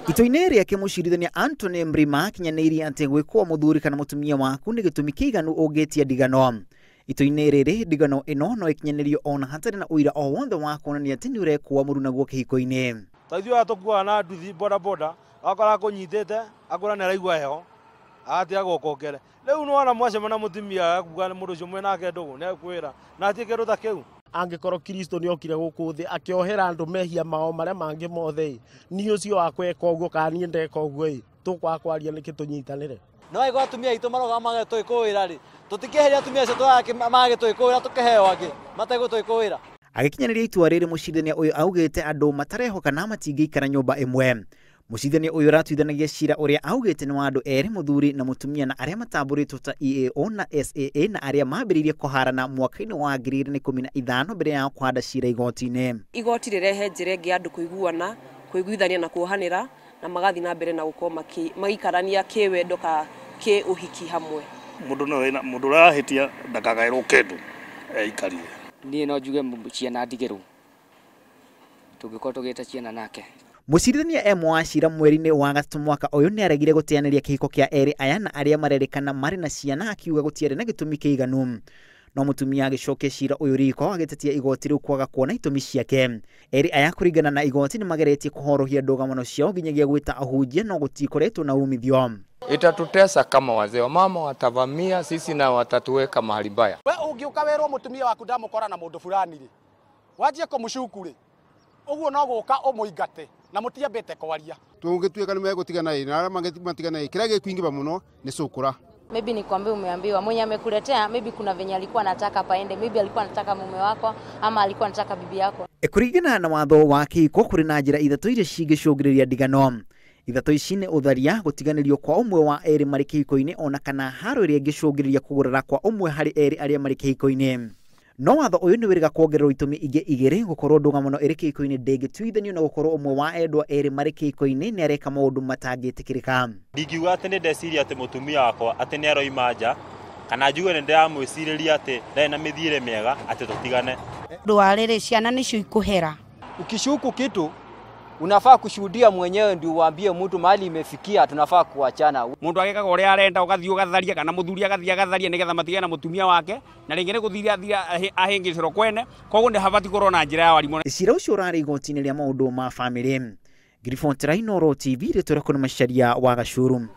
Itua-ini riake mucirithania Antony mrima kinyaniirie ati gukorwo muthuri kana mutumia waku ni gitumi kiiganu ungitia ndigano. Itua-ini riri ndigano ino no ikinyanirio ona hatari na uira o wothe wa kuonania ati ni urekuwa muru naguo kihiko-ini. Taithio atukuwa na nduthi boda boda akora kunyitete akora ni araigua heho ati agokongere riu no ona mwacema na mutumia akuga ni mundu ucio mwenake ndugu ni akwira na ati kindu ta kiu angikorwo Kristo ni okire guku thi akiohera andu mehia mao maria mangi mothe ni ucio akweka uguo kani ndeka uguo tukwakwaria niki tunyitanire no igo atumia itu maroga mage twikuwira ri tutikiheria atumia acio twake mage twikuwira tukiheo angi matego twikuwira. Agikinyaniria itua riri mucirithania uyu augite andu matarehoka na matingikara nyumba imwe. Mucirithania uyu ratuithanagia cira uria augite ni wa andu eri muthuri na mutumia na aria matamburitwo ta EAO na SAA na aria mambiririe kuharana mwaka-ini wa 2015 mbere ya kwanda cira igoti-ini. Igoti rirehe njira ingi andu kuiguana kuiguithania na kuohanira na magathi na mbere na gukorwo magikarania kiwendo ka ki uhiki hamwe. Mundu rahitia ndakagairwo kindu eikarie. Ni no njuge ciana ndigiru tugikorwo tugita ciana nake. Mucirithania emwa cira mweri-ini wa gatatu mwaka uyu ni aregire guteaniria kihiko kia eri aya na aria marerikana mari na ciana akiuga gutiari na gitumi kiiganu. No mutumia agicokia cira uyu riko agitetia igoti riu kwaga kuona itumi ciake. Eri aya kuringana na igoti ni mageretie kuhorohia ndũgano ciao nginyagia gwita ahunjia no gutikoretwo na umithio. Itatutesa kama wazee, mama watavamia sisi na watatuweka mahali baya. We ungiuka werwo mutumia waku ndamukora na mundu fulani ri wajie kumucuku ri uguo no guka umuingate na mutiambete kwaria tungituika ni megutigana na aria matigana kira gikuingiba muno ni cukura. Maybe nikwambie umeambiwa mwenye amekuletea, maybe kuna venye alikuwa anataka paende, maybe alikuwa anataka mume wako ama alikuwa anataka bibi yako. Kuringana na watho wa kihiko kuri na njira ithatu iria cingicungiriria ndigano. Ithatu ici ni utharia gutiganirio kwa umwe wa eri mari kihiko-ini ona kana haro iria ingicungiriria kugurara kwa umwe hari eri aria mari kihiko-ini. No watho uyu ni wiriga kuongererwo itumi ingi igiri gukorwo ndũgano iri kihiko-ini ndingituithanio na gukorwo umwe wa endwa eri mari kihiko-ini ni areka maundu matangitikirika. Ndingiuga ati ni ndeciria ati mutumia wakwa ati ni aroima nja kana njuge ni ndiramwiciriria ati ndari na mithiire miega ati tutigane. Ndwarire ciana nicio ikuhera. Ukishuku kitu unafaa kushuhudia mwenyewe ndio uambie mtu mahali imefikia tunafaa kuachana. Mundu agekaga uria arenda ugathii ugatharia kana muthuri agathii agatharia nigetha matige na mutumia wake na ringine guthira ahingiciro kwene koguo ndi habati korona njira ya warimu. Cira ucio urari igoti-ini ria maundu ma family. Grifontra Inooro TV ritorako na macharia wa Gashuru.